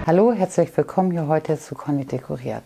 Hallo, herzlich willkommen hier heute zu Conny dekoriert.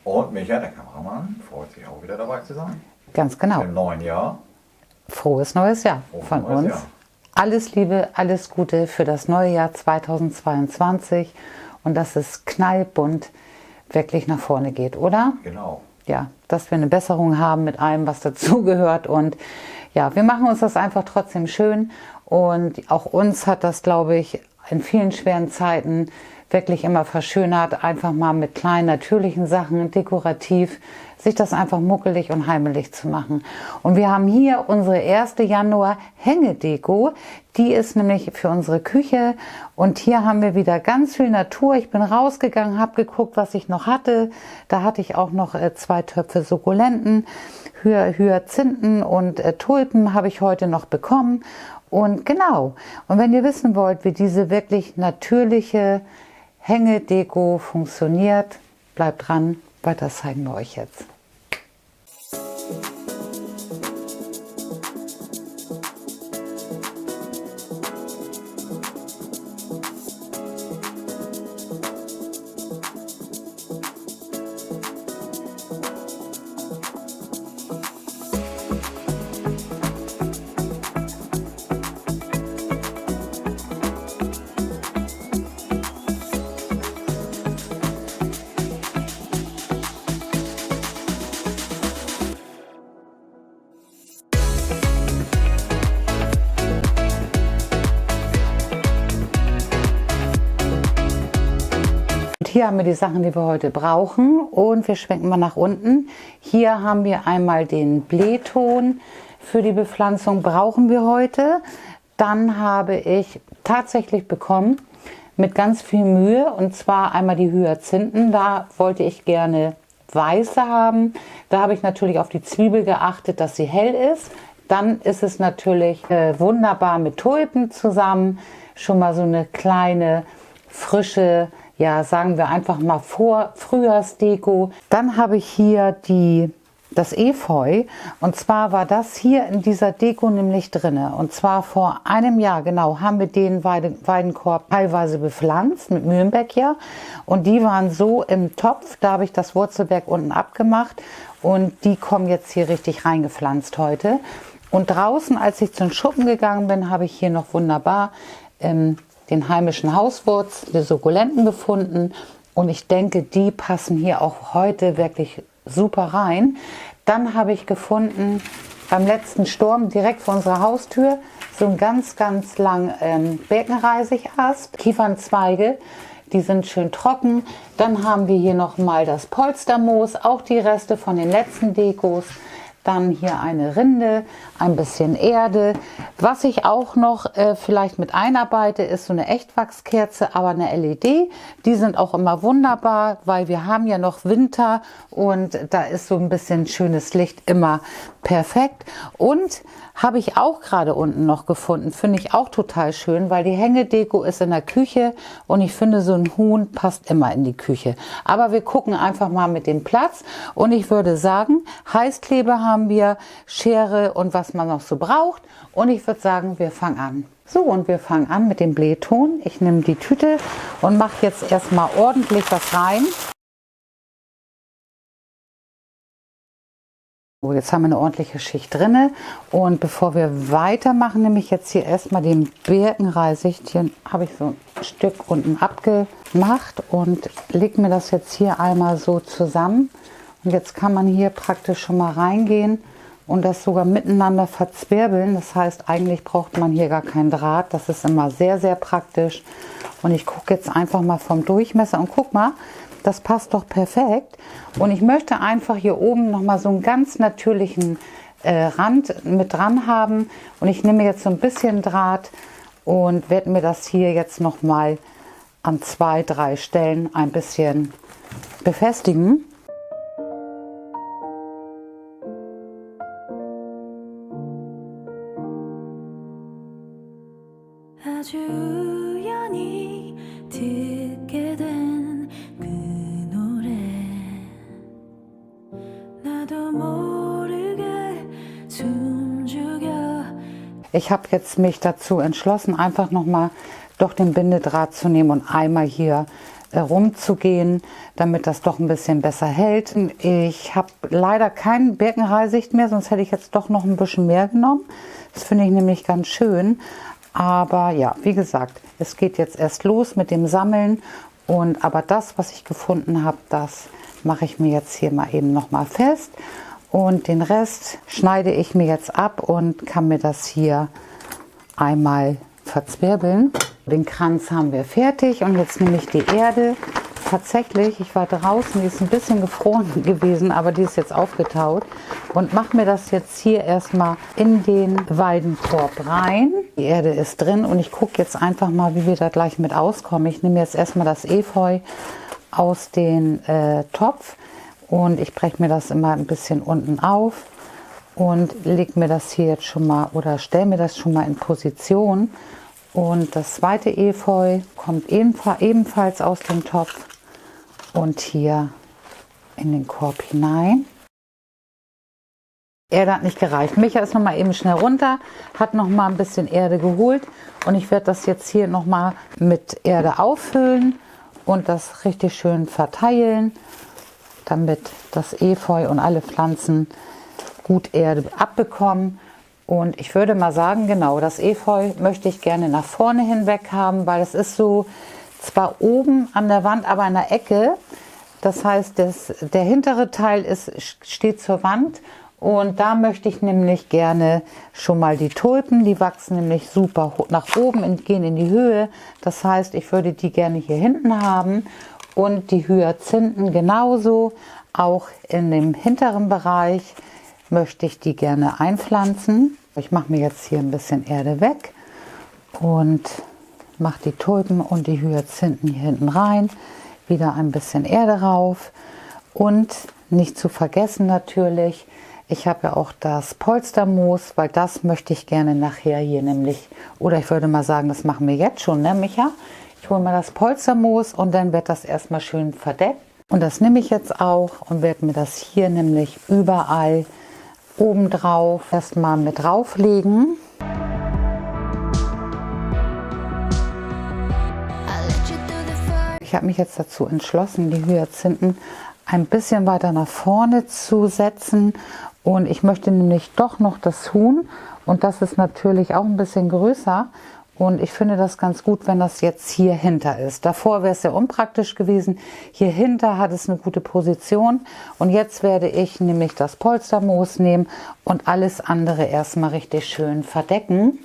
Und Micha, der Kameramann, freut sich auch wieder dabei zu sein. Ganz genau. Im neuen Jahr. Frohes neues Jahr von uns. Jahr. Alles Liebe, alles Gute für das neue Jahr 2022 und dass es knallbunt wirklich nach vorne geht, oder? Genau. Ja, dass wir eine Besserung haben mit allem, was dazugehört. Und ja, wir machen uns das einfach trotzdem schön. Und auch uns hat das, glaube ich, in vielen schweren Zeiten wirklich immer verschönert, einfach mal mit kleinen natürlichen Sachen, dekorativ, sich das einfach muckelig und heimelig zu machen. Und wir haben hier unsere erste Januar-Hängedeko. Die ist nämlich für unsere Küche. Und hier haben wir wieder ganz viel Natur. Ich bin rausgegangen, habe geguckt, was ich noch hatte. Da hatte ich auch noch 2 Töpfe Sukkulenten, Hyazinthen und Tulpen habe ich heute noch bekommen. Und genau. Und wenn ihr wissen wollt, wie diese wirklich natürliche Hängedeko funktioniert, bleibt dran, weil das zeigen wir euch jetzt. Hier haben wir die Sachen, die wir heute brauchen, und wir schwenken mal nach unten. Hier haben wir einmal den Bleeton für die Bepflanzung, brauchen wir heute. Dann habe ich tatsächlich bekommen, mit ganz viel Mühe, und zwar einmal die Hyazinthen. Da wollte ich gerne weiße haben. Da habe ich natürlich auf die Zwiebel geachtet, dass sie hell ist. Dann ist es natürlich wunderbar mit Tulpen zusammen. Schon mal so eine kleine, frische, ja, sagen wir einfach mal Frühjahrsdeko. Dann habe ich hier das Efeu, und zwar war das hier in dieser Deko nämlich drinne. Und zwar vor einem Jahr, genau, haben wir den Weidenkorb teilweise bepflanzt mit Mühlenbeck, und die waren so im Topf, da habe ich das Wurzelwerk unten abgemacht und die kommen jetzt hier richtig reingepflanzt heute. Und draußen, als ich zum Schuppen gegangen bin, habe ich hier noch wunderbar den heimischen Hauswurz, die Sukkulenten gefunden, und ich denke, die passen hier auch heute wirklich super rein. Dann habe ich gefunden, beim letzten Sturm direkt vor unserer Haustür, so einen ganz, ganz langen Birkenreisigast, Kiefernzweige, die sind schön trocken. Dann haben wir hier nochmal das Polstermoos, auch die Reste von den letzten Dekos. Dann hier eine Rinde, ein bisschen Erde. Was ich auch noch vielleicht mit einarbeite, ist so eine Echtwachskerze, aber eine LED. Die sind auch immer wunderbar, weil wir haben ja noch Winter und da ist so ein bisschen schönes Licht immer perfekt. Und habe ich auch gerade unten noch gefunden, finde ich auch total schön, weil die Hängedeko ist in der Küche und ich finde, so ein Huhn passt immer in die Küche. Aber wir gucken einfach mal mit dem Platz, und ich würde sagen, Heißkleber haben wir, Schere und was man noch so braucht, und ich würde sagen, wir fangen an. So, und wir fangen an mit dem Bleeton. Ich nehme die Tüte und mache jetzt erstmal ordentlich was rein. So, jetzt haben wir eine ordentliche Schicht drinne, und bevor wir weitermachen, nehme ich jetzt hier erstmal den Birkenreisig. Hier habe ich so ein Stück unten abgemacht und lege mir das jetzt hier einmal so zusammen. Und jetzt kann man hier praktisch schon mal reingehen und das sogar miteinander verzwirbeln. Das heißt, eigentlich braucht man hier gar keinen Draht. Das ist immer sehr, sehr praktisch. Und ich gucke jetzt einfach mal vom Durchmesser und guck mal, das passt doch perfekt. Und ich möchte einfach hier oben noch mal so einen ganz natürlichen Rand mit dran haben. Und ich nehme jetzt so ein bisschen Draht und werde mir das hier jetzt noch mal an 2, 3 Stellen ein bisschen befestigen. Ich habe jetzt mich dazu entschlossen, einfach noch mal doch den Bindedraht zu nehmen und einmal hier rumzugehen, damit das doch ein bisschen besser hält. Ich habe leider keinen Birkenreisicht mehr, sonst hätte ich jetzt doch noch ein bisschen mehr genommen. Das finde ich nämlich ganz schön. Aber ja, wie gesagt, es geht jetzt erst los mit dem Sammeln. Aber das, was ich gefunden habe, das mache ich mir jetzt hier mal eben noch mal fest. Und den Rest schneide ich mir jetzt ab und kann mir das hier einmal verzwirbeln. Den Kranz haben wir fertig und jetzt nehme ich die Erde. Tatsächlich, ich war draußen, die ist ein bisschen gefroren gewesen, aber die ist jetzt aufgetaut und mache mir das jetzt hier erstmal in den Weidenkorb rein. Die Erde ist drin und ich gucke jetzt einfach mal, wie wir da gleich mit auskommen. Ich nehme jetzt erstmal das Efeu aus dem Topf und ich breche mir das immer ein bisschen unten auf und lege mir das hier jetzt schon mal oder stelle mir das schon mal in Position. Und das zweite Efeu kommt ebenfalls aus dem Topf und hier in den Korb hinein. Erde hat nicht gereicht. Micha ist noch mal eben schnell runter, hat noch mal ein bisschen Erde geholt und ich werde das jetzt hier noch mal mit Erde auffüllen und das richtig schön verteilen, damit das Efeu und alle Pflanzen gut Erde abbekommen. Und ich würde mal sagen, genau, das Efeu möchte ich gerne nach vorne hinweg haben, weil es ist so zwar oben an der Wand, aber in der Ecke. Das heißt, der hintere Teil steht zur Wand und da möchte ich nämlich gerne schon mal die Tulpen, die wachsen nämlich super nach oben und gehen in die Höhe. Das heißt, ich würde die gerne hier hinten haben und die Hyazinthen genauso, auch in dem hinteren Bereich möchte ich die gerne einpflanzen. Ich mache mir jetzt hier ein bisschen Erde weg und mache die Tulpen und die Hyazinthen hier hinten rein. Wieder ein bisschen Erde rauf und nicht zu vergessen natürlich, ich habe ja auch das Polstermoos, weil das möchte ich gerne nachher hier nämlich, oder ich würde mal sagen, das machen wir jetzt schon, ne Micha? Ich hole mal das Polstermoos und dann wird das erstmal schön verdeckt. Und das nehme ich jetzt auch und werde mir das hier nämlich überall obendrauf erstmal mit drauflegen. Ich habe mich jetzt dazu entschlossen, die Hyazinthen ein bisschen weiter nach vorne zu setzen und ich möchte nämlich doch noch das Huhn und das ist natürlich auch ein bisschen größer und ich finde das ganz gut, wenn das jetzt hier hinter ist. Davor wäre es sehr unpraktisch gewesen. Hier hinter hat es eine gute Position und jetzt werde ich nämlich das Polstermoos nehmen und alles andere erstmal richtig schön verdecken.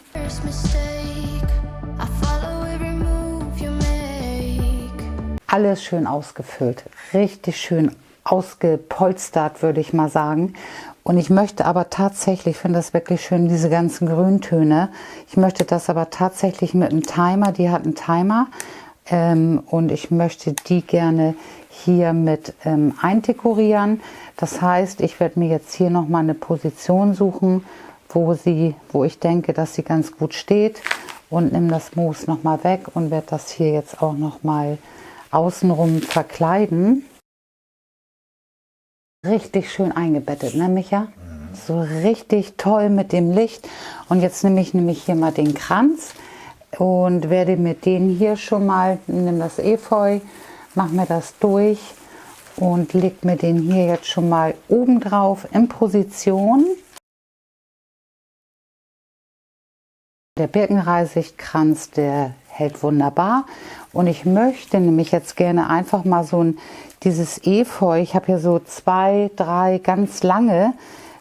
Alles schön ausgefüllt, richtig schön ausgepolstert, würde ich mal sagen. Und ich möchte aber tatsächlich, ich finde das wirklich schön, diese ganzen Grüntöne. Ich möchte das aber tatsächlich mit einem Timer, die hat einen Timer. Und ich möchte die gerne hier mit eindekorieren. Das heißt, ich werde mir jetzt hier nochmal eine Position suchen, wo ich denke, dass sie ganz gut steht. Und nehme das Moos nochmal weg und werde das hier jetzt auch nochmal außenrum verkleiden. Richtig schön eingebettet, ne Micha? So richtig toll mit dem Licht. Und jetzt nehme ich hier mal den Kranz und werde mir den hier schon mal, nehme das Efeu, mache mir das durch und lege mir den hier jetzt schon mal oben drauf in Position. Der Birkenreisichtkranz, der hält wunderbar. Und ich möchte nämlich jetzt gerne einfach mal dieses Efeu, ich habe hier so 2, 3 ganz lange,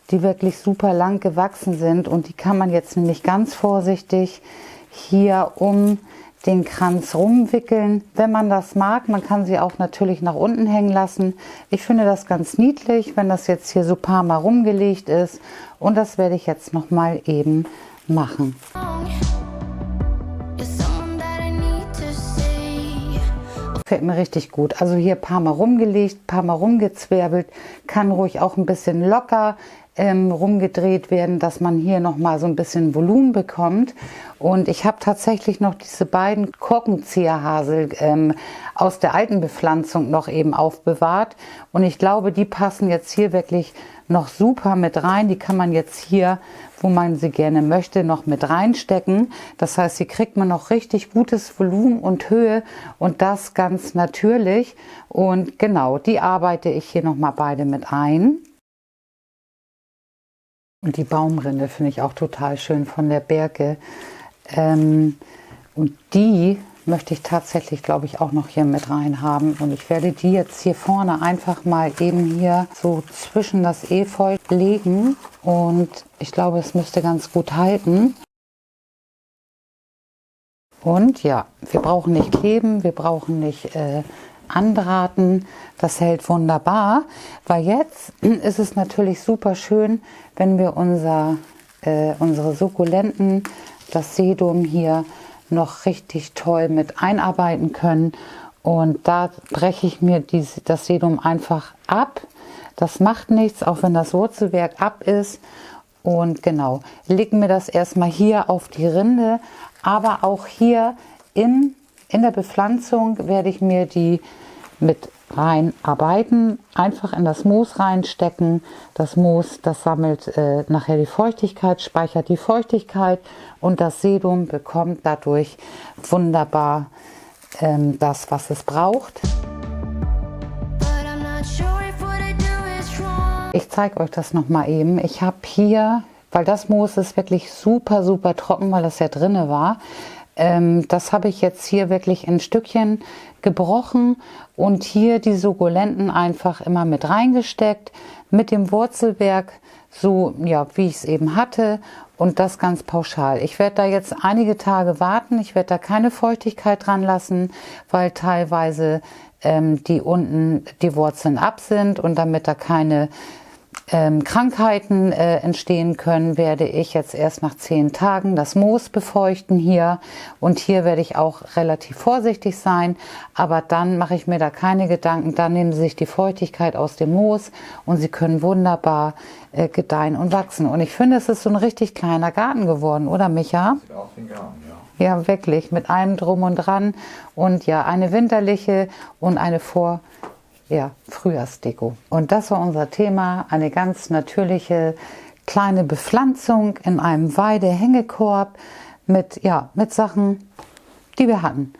die wirklich super lang gewachsen sind und die kann man jetzt nämlich ganz vorsichtig hier um den Kranz rumwickeln, wenn man das mag. Man kann sie auch natürlich nach unten hängen lassen. Ich finde das ganz niedlich, wenn das jetzt hier so ein paar Mal rumgelegt ist und das werde ich jetzt noch mal eben machen. Gefällt mir richtig gut. Also hier ein paar Mal rumgelegt, ein paar Mal rumgezwirbelt, kann ruhig auch ein bisschen locker rumgedreht werden, dass man hier noch mal so ein bisschen Volumen bekommt. Und ich habe tatsächlich noch diese beiden Korkenzieherhasel aus der alten Bepflanzung noch eben aufbewahrt. Und ich glaube, die passen jetzt hier wirklich noch super mit rein. Die kann man jetzt hier, wo man sie gerne möchte, noch mit reinstecken. Das heißt, hier kriegt man noch richtig gutes Volumen und Höhe und das ganz natürlich. Und genau, die arbeite ich hier nochmal beide mit ein. Und die Baumrinde finde ich auch total schön von der Berke. Und die möchte ich tatsächlich, glaube ich, auch noch hier mit rein haben. Und ich werde die jetzt hier vorne einfach mal eben hier so zwischen das Efeu legen. Und ich glaube, es müsste ganz gut halten. Und ja, wir brauchen nicht kleben, wir brauchen nicht anbraten. Das hält wunderbar, weil jetzt ist es natürlich super schön, wenn wir unsere Sukkulenten, das Sedum hier noch richtig toll mit einarbeiten können. Und da breche ich mir das Sedum einfach ab. Das macht nichts, auch wenn das Wurzelwerk ab ist. Und genau, legen wir das erstmal hier auf die Rinde, aber auch hier in der Bepflanzung werde ich mir die mit reinarbeiten, einfach in das Moos reinstecken. Das Moos, das sammelt nachher die Feuchtigkeit, speichert die Feuchtigkeit und das Sedum bekommt dadurch wunderbar das, was es braucht. Ich zeige euch das noch mal eben. Ich habe hier, weil das Moos ist wirklich super, super trocken, weil das ja drinne war. Das habe ich jetzt hier wirklich in Stückchen gebrochen und hier die Sukkulenten einfach immer mit reingesteckt, mit dem Wurzelwerk, so ja, wie ich es eben hatte und das ganz pauschal. Ich werde da jetzt einige Tage warten, ich werde da keine Feuchtigkeit dran lassen, weil teilweise die unten die Wurzeln ab sind und damit da keine Krankheiten entstehen können, werde ich jetzt erst nach 10 Tagen das Moos befeuchten hier und hier werde ich auch relativ vorsichtig sein, aber dann mache ich mir da keine Gedanken, dann nehmen sie sich die Feuchtigkeit aus dem Moos und sie können wunderbar gedeihen und wachsen und ich finde, es ist so ein richtig kleiner Garten geworden, oder Micha? Sieht aus wie ein Garten, ja. Ja, wirklich, mit allem drum und dran und ja, eine winterliche und eine Frühjahrsdeko. Und das war unser Thema, eine ganz natürliche kleine Bepflanzung in einem Weidehängekorb mit Sachen, die wir hatten.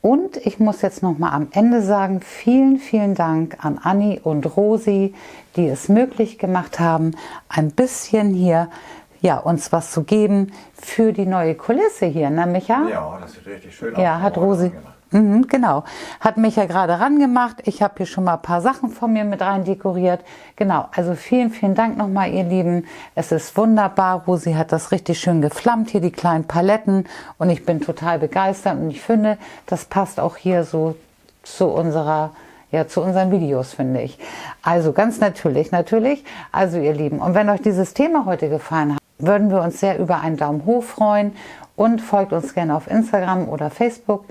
Und ich muss jetzt noch mal am Ende sagen, vielen, vielen Dank an Anni und Rosi, die es möglich gemacht haben, ein bisschen hier uns was zu geben für die neue Kulisse hier, ne Micha? Ja, das sieht richtig schön aus. Ja, hat Rosi. Genau, hat Micha gerade rangemacht. Ich habe hier schon mal ein paar Sachen von mir mit rein dekoriert. Genau, also vielen, vielen Dank nochmal, ihr Lieben. Es ist wunderbar. Rosi hat das richtig schön geflammt, hier die kleinen Paletten. Und ich bin total begeistert. Und ich finde, das passt auch hier so zu unseren Videos, finde ich. Also ganz natürlich. Also ihr Lieben, und wenn euch dieses Thema heute gefallen hat, würden wir uns sehr über einen Daumen hoch freuen. Und folgt uns gerne auf Instagram oder Facebook.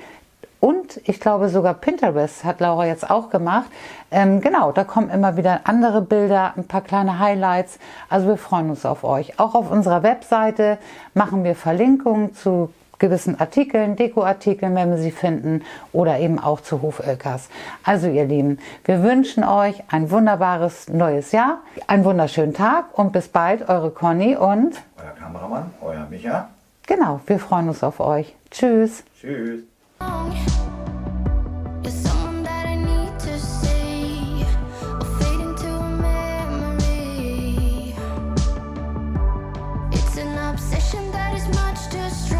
Und ich glaube sogar Pinterest hat Laura jetzt auch gemacht. Genau, da kommen immer wieder andere Bilder, ein paar kleine Highlights. Also wir freuen uns auf euch. Auch auf unserer Webseite machen wir Verlinkungen zu gewissen Artikeln, Dekoartikeln, wenn wir sie finden, oder eben auch zu Hof Oelkers. Also ihr Lieben, wir wünschen euch ein wunderbares neues Jahr, einen wunderschönen Tag und bis bald, eure Conny und Euer Kameramann, euer Micha. Genau, wir freuen uns auf euch. Tschüss. Tschüss. You're someone that I need to see, or fade into a memory. It's an obsession that is much too strong.